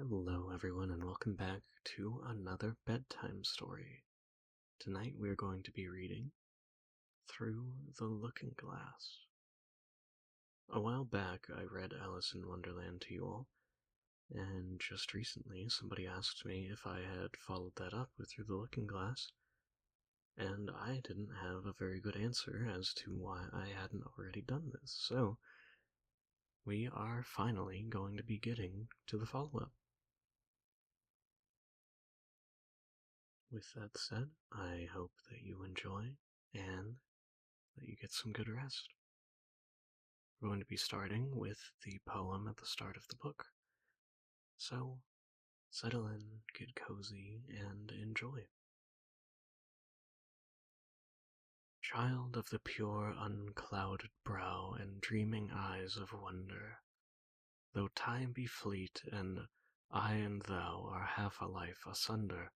Hello, everyone, and welcome back to another bedtime story. Tonight we are going to be reading Through the Looking Glass. A while back, I read Alice in Wonderland to you all, and just recently somebody asked me if I had followed that up with Through the Looking Glass, and I didn't have a very good answer as to why I hadn't already done this, so we are finally going to be getting to the follow-up. With that said, I hope that you enjoy and that you get some good rest. We're going to be starting with the poem at the start of the book. So, settle in, get cozy, and enjoy. Child of the pure, unclouded brow and dreaming eyes of wonder, though time be fleet and I and thou are half a life asunder,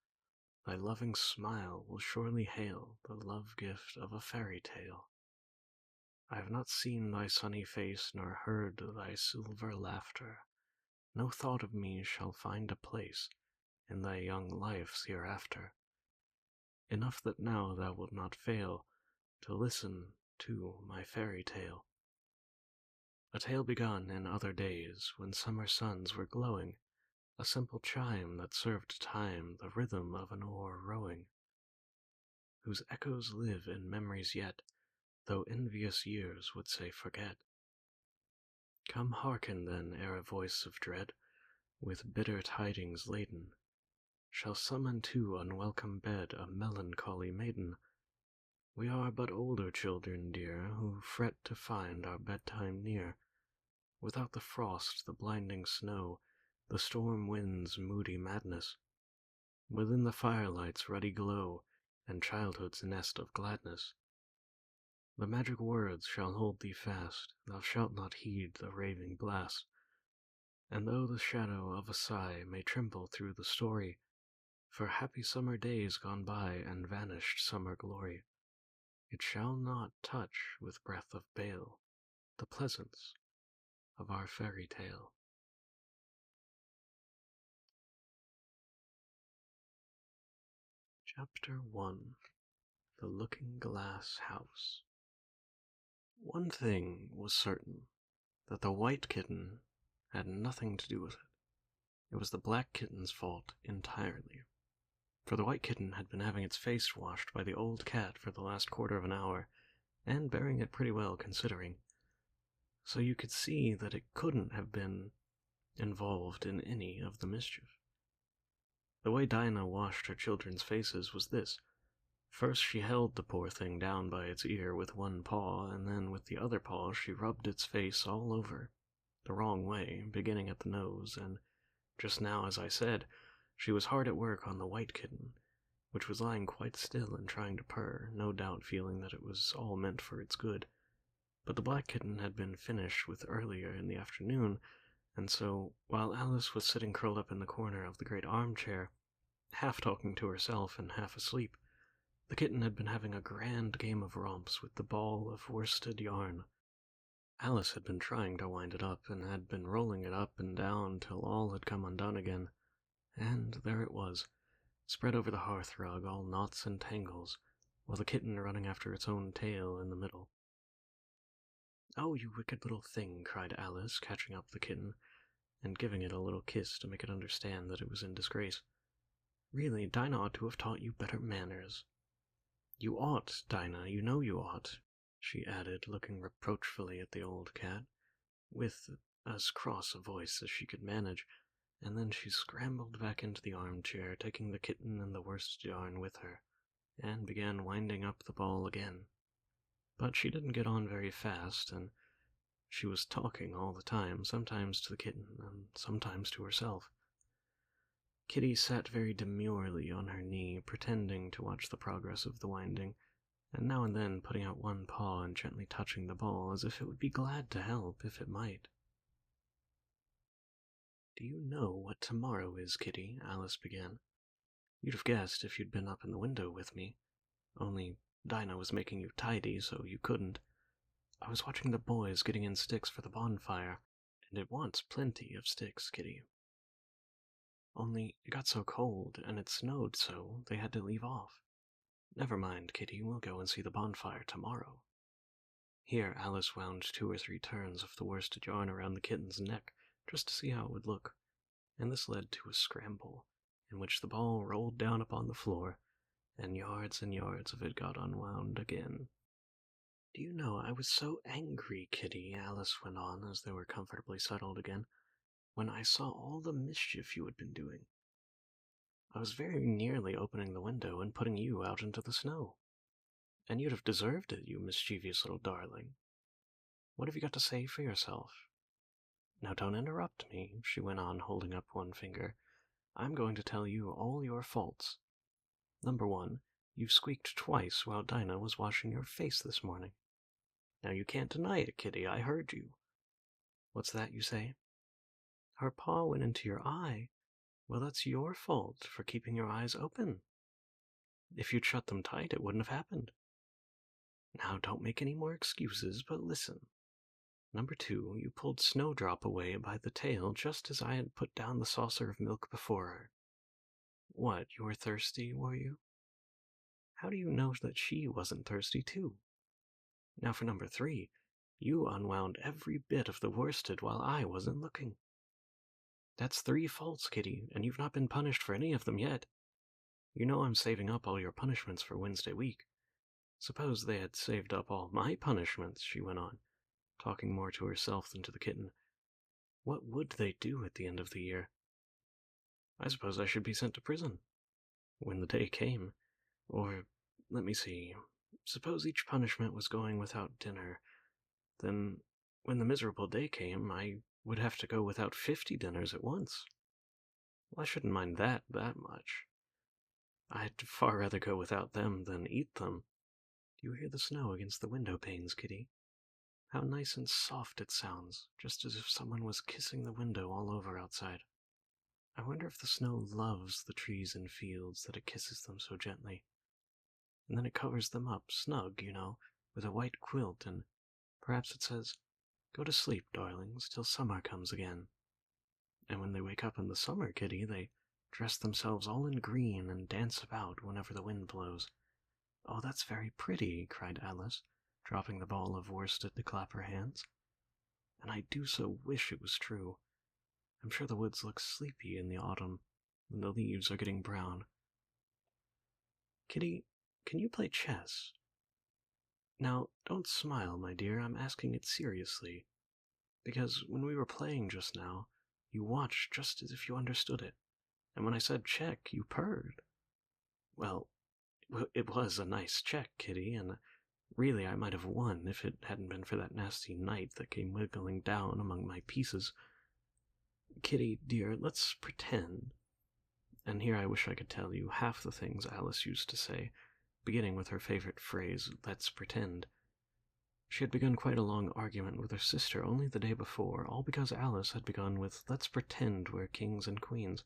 thy loving smile will surely hail the love gift of a fairy tale. I have not seen thy sunny face nor heard thy silver laughter. No thought of me shall find a place in thy young life's hereafter. Enough that now thou wilt not fail to listen to my fairy tale. A tale begun in other days when summer suns were glowing, a simple chime that served time the rhythm of an oar rowing, whose echoes live in memories yet, though envious years would say forget. Come hearken then ere a voice of dread, with bitter tidings laden, shall summon to unwelcome bed a melancholy maiden. We are but older children, dear, who fret to find our bedtime near, without the frost, the blinding snow, the storm wind's moody madness, within the firelight's ruddy glow, and childhood's nest of gladness. The magic words shall hold thee fast, thou shalt not heed the raving blast, and though the shadow of a sigh may tremble through the story, for happy summer days gone by and vanished summer glory, it shall not touch with breath of bale the pleasance of our fairy tale. Chapter 1. The Looking Glass House. One thing was certain, that the white kitten had nothing to do with it. It was the black kitten's fault entirely. For the white kitten had been having its face washed by the old cat for the last quarter of an hour, and bearing it pretty well considering. So you could see that it couldn't have been involved in any of the mischief. The way Dinah washed her children's faces was this. First she held the poor thing down by its ear with one paw, and then with the other paw she rubbed its face all over, the wrong way, beginning at the nose, and just now, as I said, she was hard at work on the white kitten, which was lying quite still and trying to purr, no doubt feeling that it was all meant for its good. But the black kitten had been finished with earlier in the afternoon, and so, while Alice was sitting curled up in the corner of the great armchair, half talking to herself and half asleep, the kitten had been having a grand game of romps with the ball of worsted yarn. Alice had been trying to wind it up, and had been rolling it up and down till all had come undone again, and there it was, spread over the hearth-rug, all knots and tangles, while the kitten running after its own tail in the middle. "Oh, you wicked little thing!" cried Alice, catching up the kitten, and giving it a little kiss to make it understand that it was in disgrace. "Really, Dinah ought to have taught you better manners." "You ought, Dinah, you know you ought," she added, looking reproachfully at the old cat, with as cross a voice as she could manage, and then she scrambled back into the armchair, taking the kitten and the worsted yarn with her, and began winding up the ball again. But she didn't get on very fast, and she was talking all the time, sometimes to the kitten, and sometimes to herself. Kitty sat very demurely on her knee, pretending to watch the progress of the winding, and now and then putting out one paw and gently touching the ball as if it would be glad to help if it might. "Do you know what tomorrow is, Kitty?" Alice began. "You'd have guessed if you'd been up in the window with me. Only Dinah was making you tidy, so you couldn't. I was watching the boys getting in sticks for the bonfire, and it wants plenty of sticks, Kitty." Only it got so cold and it snowed, so they had to leave off. Never mind, Kitty, we'll go and see the bonfire tomorrow. Here Alice wound 2 or 3 turns of the worsted yarn around the kitten's neck just to see how it would look, and this led to a scramble, in which the ball rolled down upon the floor, and yards of it got unwound again. Do you know, I was so angry, Kitty, Alice went on as they were comfortably settled again, when I saw all the mischief you had been doing. I was very nearly opening the window and putting you out into the snow. And you'd have deserved it, you mischievous little darling. What have you got to say for yourself? Now don't interrupt me, she went on, holding up one finger. I'm going to tell you all your faults. Number 1, you squeaked twice while Dinah was washing your face this morning. Now you can't deny it, Kitty, I heard you. What's that you say? Her paw went into your eye. Well, that's your fault for keeping your eyes open. If you'd shut them tight, it wouldn't have happened. Now don't make any more excuses, but listen. Number 2, you pulled Snowdrop away by the tail just as I had put down the saucer of milk before her. What, you were thirsty, were you? How do you know that she wasn't thirsty too? Now for number 3, you unwound every bit of the worsted while I wasn't looking. That's 3 faults, Kitty, and you've not been punished for any of them yet. You know I'm saving up all your punishments for Wednesday week. Suppose they had saved up all my punishments, she went on, talking more to herself than to the kitten. What would they do at the end of the year? I suppose I should be sent to prison. When the day came. Or, let me see, suppose each punishment was going without dinner. Then, when the miserable day came, I would have to go without 50 dinners at once. Well, I shouldn't mind that much. I'd far rather go without them than eat them. Do you hear the snow against the window panes, Kitty? How nice and soft it sounds, just as if someone was kissing the window all over outside. I wonder if the snow loves the trees and fields that it kisses them so gently. And then it covers them up, snug, you know, with a white quilt, and perhaps it says, "Go to sleep, darlings, till summer comes again." And when they wake up in the summer, Kitty, they dress themselves all in green and dance about whenever the wind blows. Oh, that's very pretty, cried Alice, dropping the ball of worsted to clap her hands. And I do so wish it was true. I'm sure the woods look sleepy in the autumn, when the leaves are getting brown. Kitty, can you play chess? Now, don't smile, my dear, I'm asking it seriously. Because when we were playing just now, you watched just as if you understood it, and when I said check, you purred. Well, it was a nice check, Kitty, and really I might have won if it hadn't been for that nasty knight that came wiggling down among my pieces. Kitty, dear, let's pretend. And here I wish I could tell you half the things Alice used to say, beginning with her favorite phrase, let's pretend. She had begun quite a long argument with her sister only the day before, all because Alice had begun with let's pretend we're kings and queens,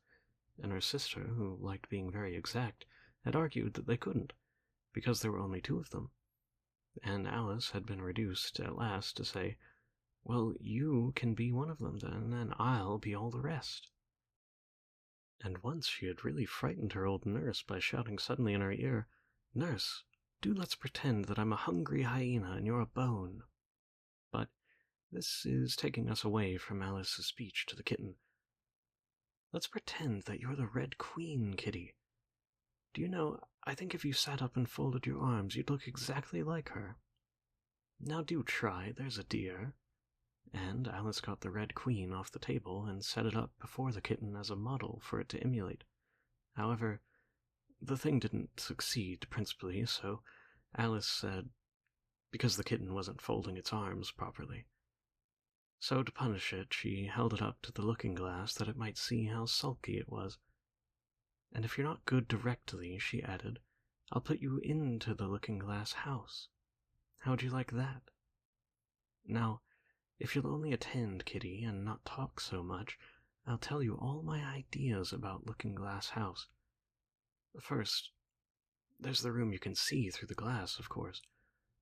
and her sister, who liked being very exact, had argued that they couldn't, because there were only 2 of them. And Alice had been reduced at last to say, well, you can be one of them then, and I'll be all the rest. And once she had really frightened her old nurse by shouting suddenly in her ear, Nurse, do let's pretend that I'm a hungry hyena and you're a bone. But this is taking us away from Alice's speech to the kitten. Let's pretend that you're the Red Queen, Kitty. Do you know, I think if you sat up and folded your arms, you'd look exactly like her. Now do try, there's a dear. And Alice got the Red Queen off the table and set it up before the kitten as a model for it to emulate. However, the thing didn't succeed principally, so Alice said, because the kitten wasn't folding its arms properly. So to punish it, she held it up to the looking-glass that it might see how sulky it was. And if you're not good directly, she added, I'll put you into the looking-glass house. How'd you like that? Now, if you'll only attend, Kitty, and not talk so much, I'll tell you all my ideas about Looking-Glass House. First, there's the room you can see through the glass, of course.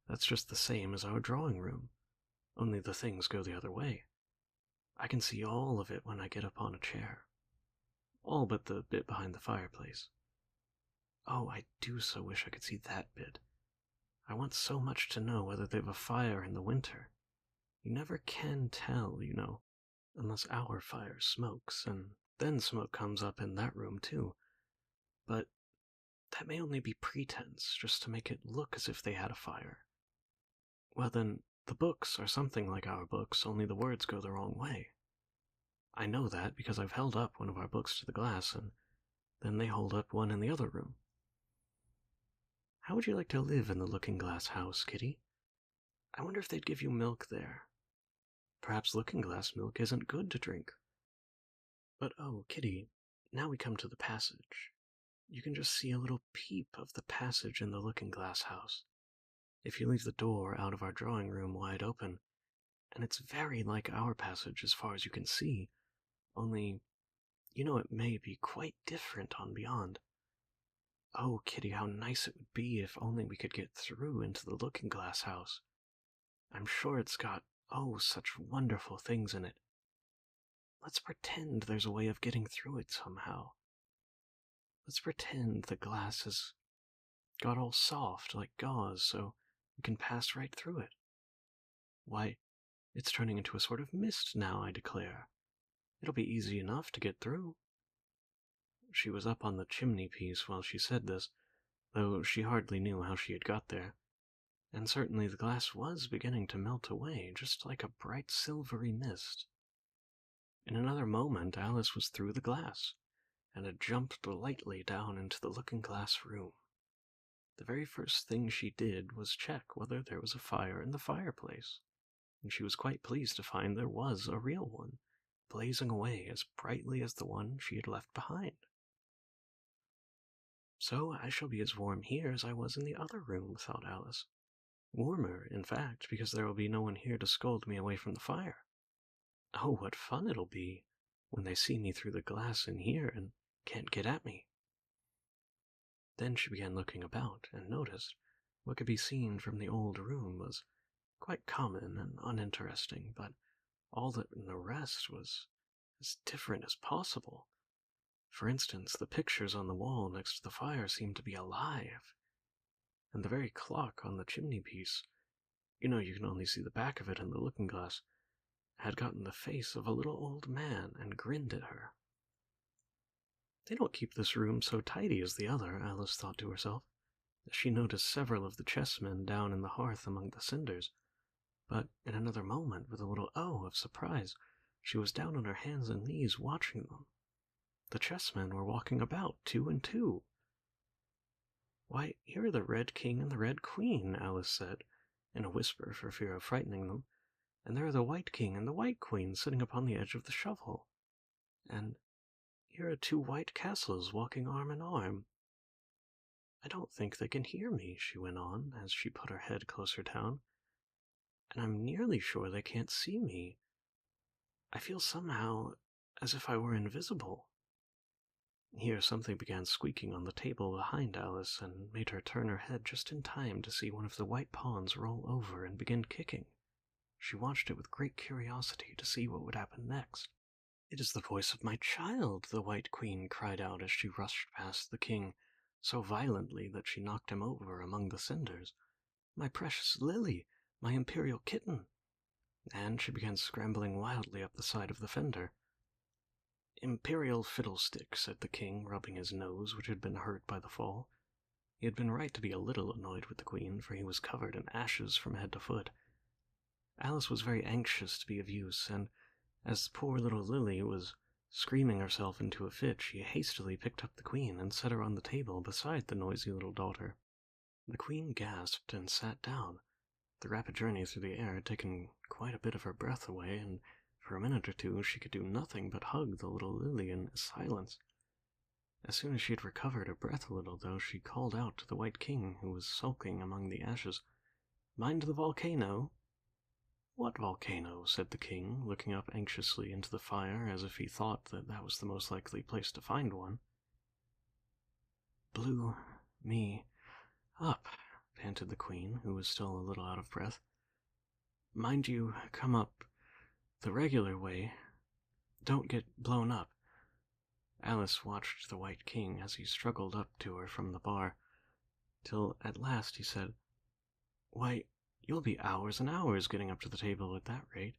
That's just the same as our drawing room, only the things go the other way. I can see all of it when I get up on a chair. all but the bit behind the fireplace. Oh, I do so wish I could see that bit. I want so much to know whether they've a fire in the winter. You never can tell, unless our fire smokes, and then smoke comes up in that room too. But that may only be pretense, just to make it look as if they had a fire. Well then, the books are something like our books, only the words go the wrong way. I know that because I've held up one of our books to the glass, and then they hold up one in the other room. How would you like to live in the looking-glass house, Kitty? I wonder if they'd give you milk there. Perhaps looking-glass milk isn't good to drink. But oh, Kitty, now we come to the passage. You can just see a little peep of the passage in the looking-glass house. If you leave the door out of our drawing room wide open, and it's very like our passage as far as you can see, only, it may be quite different on beyond. Oh, Kitty, how nice it would be if only we could get through into the looking-glass house. I'm sure it's got, such wonderful things in it. Let's pretend there's a way of getting through it somehow. Let's pretend the glass has got all soft like gauze so we can pass right through it. Why, it's turning into a sort of mist now, I declare. It'll be easy enough to get through. She was up on the chimney-piece while she said this, though she hardly knew how she had got there, and certainly the glass was beginning to melt away, just like a bright silvery mist. In another moment Alice was through the glass, and had jumped lightly down into the looking-glass room. The very first thing she did was check whether there was a fire in the fireplace, and she was quite pleased to find there was a real one, blazing away as brightly as the one she had left behind. So I shall be as warm here as I was in the other room, thought Alice. Warmer, in fact, because there will be no one here to scold me away from the fire. Oh, what fun it'll be when they see me through the glass in here and can't get at me. Then she began looking about, and noticed what could be seen from the old room was quite common and uninteresting, but all that in the rest was as different as possible. For instance, the pictures on the wall next to the fire seemed to be alive, and the very clock on the chimney-piece, you can only see the back of it in the looking-glass, had gotten the face of a little old man and grinned at her. They don't keep this room so tidy as the other, Alice thought to herself, as she noticed several of the chessmen down in the hearth among the cinders. But in another moment, with a little "oh" of surprise, she was down on her hands and knees watching them. The chessmen were walking about, 2 and 2. Why, here are the Red King and the Red Queen, Alice said, in a whisper for fear of frightening them, and there are the White King and the White Queen sitting upon the edge of the shovel. And here are 2 white castles walking arm in arm. I don't think they can hear me, she went on, as she put her head closer down, and I'm nearly sure they can't see me. I feel somehow as if I were invisible. Here something began squeaking on the table behind Alice, and made her turn her head just in time to see one of the white pawns roll over and begin kicking. She watched it with great curiosity to see what would happen next. "It is the voice of my child," the White Queen cried out as she rushed past the king, so violently that she knocked him over among the cinders. "My precious Lily, my imperial kitten!" And she began scrambling wildly up the side of the fender. "Imperial fiddlestick," said the king, rubbing his nose, which had been hurt by the fall. He had been right to be a little annoyed with the queen, for he was covered in ashes from head to foot. Alice was very anxious to be of use, and as poor little Lily was screaming herself into a fit, she hastily picked up the queen and set her on the table beside the noisy little daughter. The queen gasped and sat down. The rapid journey through the air had taken quite a bit of her breath away, and for a minute or two she could do nothing but hug the little Lily in silence. As soon as she had recovered her breath a little, though, she called out to the White King, who was sulking among the ashes, "Mind the volcano?" "What volcano?" said the king, looking up anxiously into the fire as if he thought that was the most likely place to find one. "Blew me up," panted the queen, who was still a little out of breath. "Mind you come up the regular way. Don't get blown up." Alice watched the White King as he struggled up to her from the bar, till at last he said, "Why, you'll be hours and hours getting up to the table at that rate.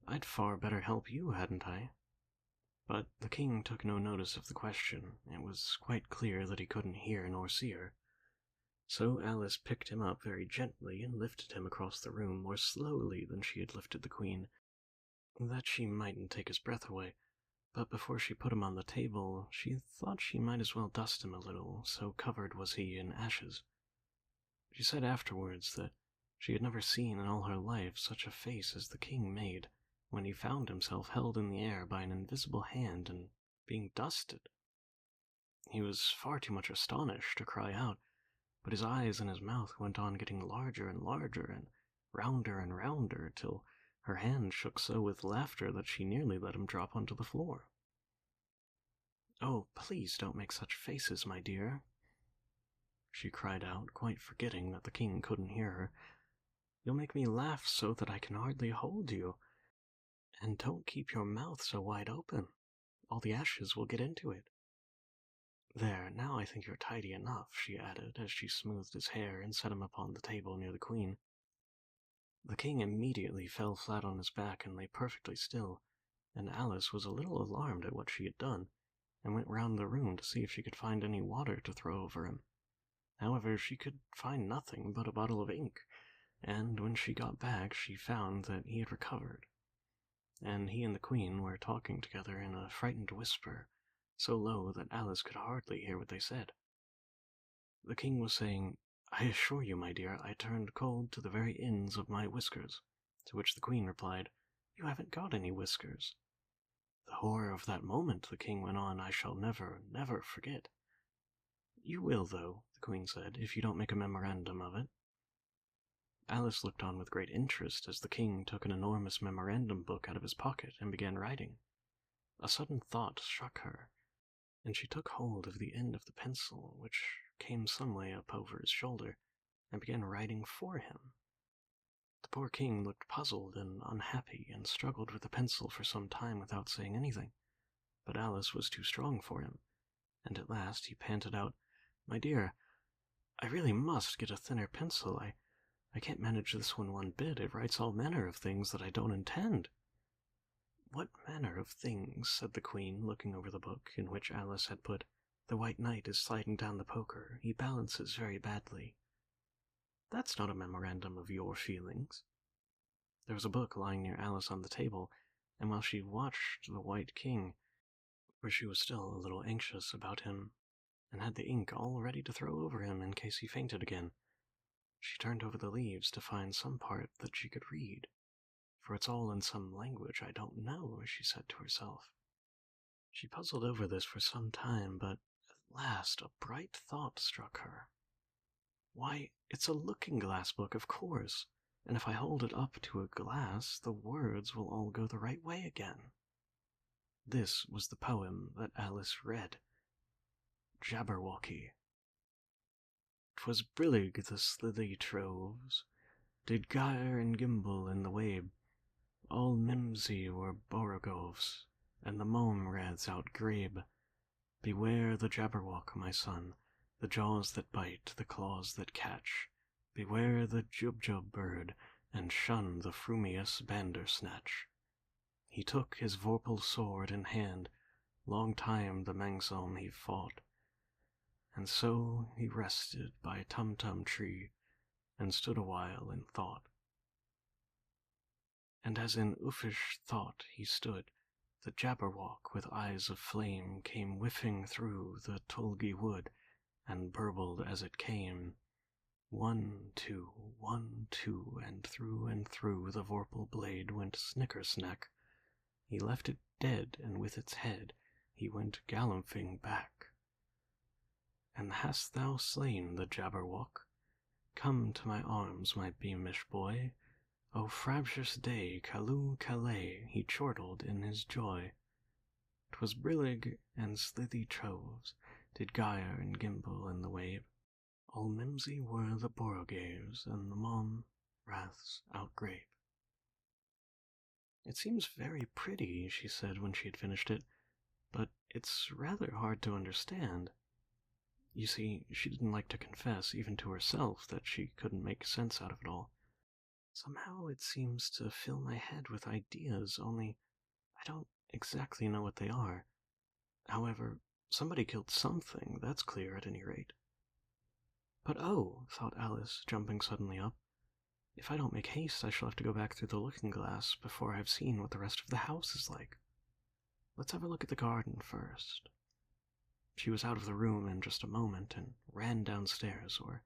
I'd far better help you, hadn't I?" But the king took no notice of the question. It was quite clear that he couldn't hear nor see her. So Alice picked him up very gently and lifted him across the room more slowly than she had lifted the Queen, that she mightn't take his breath away. But before she put him on the table, she thought she might as well dust him a little, so covered was he in ashes. She said afterwards that she had never seen in all her life such a face as the king made when he found himself held in the air by an invisible hand and being dusted. He was far too much astonished to cry out, but his eyes and his mouth went on getting larger and larger and rounder, till her hand shook so with laughter that she nearly let him drop onto the floor. "Oh, please don't make such faces, my dear," she cried out, quite forgetting that the king couldn't hear her. "You'll make me laugh so that I can hardly hold you. And don't keep your mouth so wide open. All the ashes will get into it. There, now I think you're tidy enough," she added, as she smoothed his hair and set him upon the table near the Queen. The king immediately fell flat on his back and lay perfectly still, and Alice was a little alarmed at what she had done, and went round the room to see if she could find any water to throw over him. However, she could find nothing but a bottle of ink, and when she got back she found that he had recovered, and he and the Queen were talking together in a frightened whisper, so low that Alice could hardly hear what they said. The king was saying, "I assure you, my dear, I turned cold to the very ends of my whiskers," to which the Queen replied, "You haven't got any whiskers." "The horror of that moment," the king went on, "I shall never, never forget." "You will, though," the Queen said, "if you don't make a memorandum of it." Alice looked on with great interest as the king took an enormous memorandum book out of his pocket and began writing. A sudden thought struck her, and she took hold of the end of the pencil, which came some way up over his shoulder, and began writing for him. The poor king looked puzzled and unhappy, and struggled with the pencil for some time without saying anything, but Alice was too strong for him, and at last he panted out, "My dear, I really must get a thinner pencil. I can't manage this one bit. It writes all manner of things that I don't intend." "What manner of things?" said the Queen, looking over the book, in which Alice had put, "The White Knight is sliding down the poker. He balances very badly." "That's not a memorandum of your feelings." There was a book lying near Alice on the table, and while she watched the White King, for she was still a little anxious about him, and had the ink all ready to throw over him in case he fainted again, she turned over the leaves to find some part that she could read. "For it's all in some language I don't know," she said to herself. She puzzled over this for some time, but at last a bright thought struck her. "Why, it's a looking-glass book, of course, and if I hold it up to a glass, the words will all go the right way again." This was the poem that Alice read. Jabberwocky. "'Twas brillig the slithy troves, did gyre and gimble in the wabe. All mimsy were borogoves, and the mome raths outgrabe. Beware the Jabberwock, my son, the jaws that bite, the claws that catch. Beware the Jubjub bird, and shun the frumious Bandersnatch. He took his vorpal sword in hand, long time the Mangsom he fought, and so he rested by Tumtum tree, and stood awhile in thought. And as in uffish thought he stood, the Jabberwock with eyes of flame came whiffing through the tulgey wood, and burbled as it came. 1, 2, 1, 2, and through the vorpal blade went snicker-snack. He left it dead, and with its head he went galumphing back. And hast thou slain the Jabberwock? Come to my arms, my beamish boy. O frabjous day, Callooh Callay, he chortled in his joy. 'Twas brillig and slithy troves, did gyre and gimble in the wabe. All mimsy were the borogoves, and the mom raths outgrabe. "It seems very pretty," she said when she had finished it, "but It's rather hard to understand. You see, she didn't like to confess, even to herself, that she couldn't make sense out of it all. Somehow it seems to fill my head with ideas, only I don't exactly know what they are. However, somebody killed something, that's clear at any rate. But oh, thought Alice, jumping suddenly up, if I don't make haste, I shall have to go back through the looking glass before I've seen what the rest of the house is like. Let's have a look at the garden first. She was out of the room in just a moment and ran downstairs, or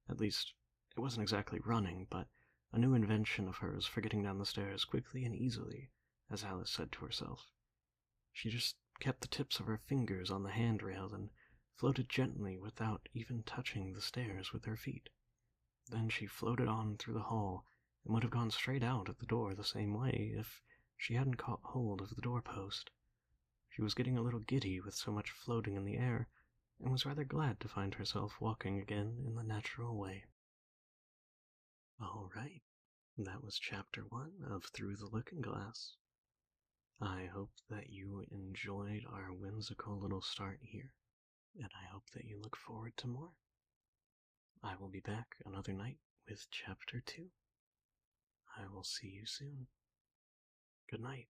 at least, it wasn't exactly running, but a new invention of hers for getting down the stairs quickly and easily, as Alice said to herself. She just kept the tips of her fingers on the handrail and floated gently without even touching the stairs with her feet. Then she floated on through the hall and would have gone straight out at the door the same way if she hadn't caught hold of the doorpost. She was getting a little giddy with so much floating in the air, and was rather glad to find herself walking again in the natural way. All right, that was chapter 1 of Through the Looking Glass. I hope that you enjoyed our whimsical little start here, and I hope that you look forward to more. I will be back another night with chapter 2. I will see you soon. Good night.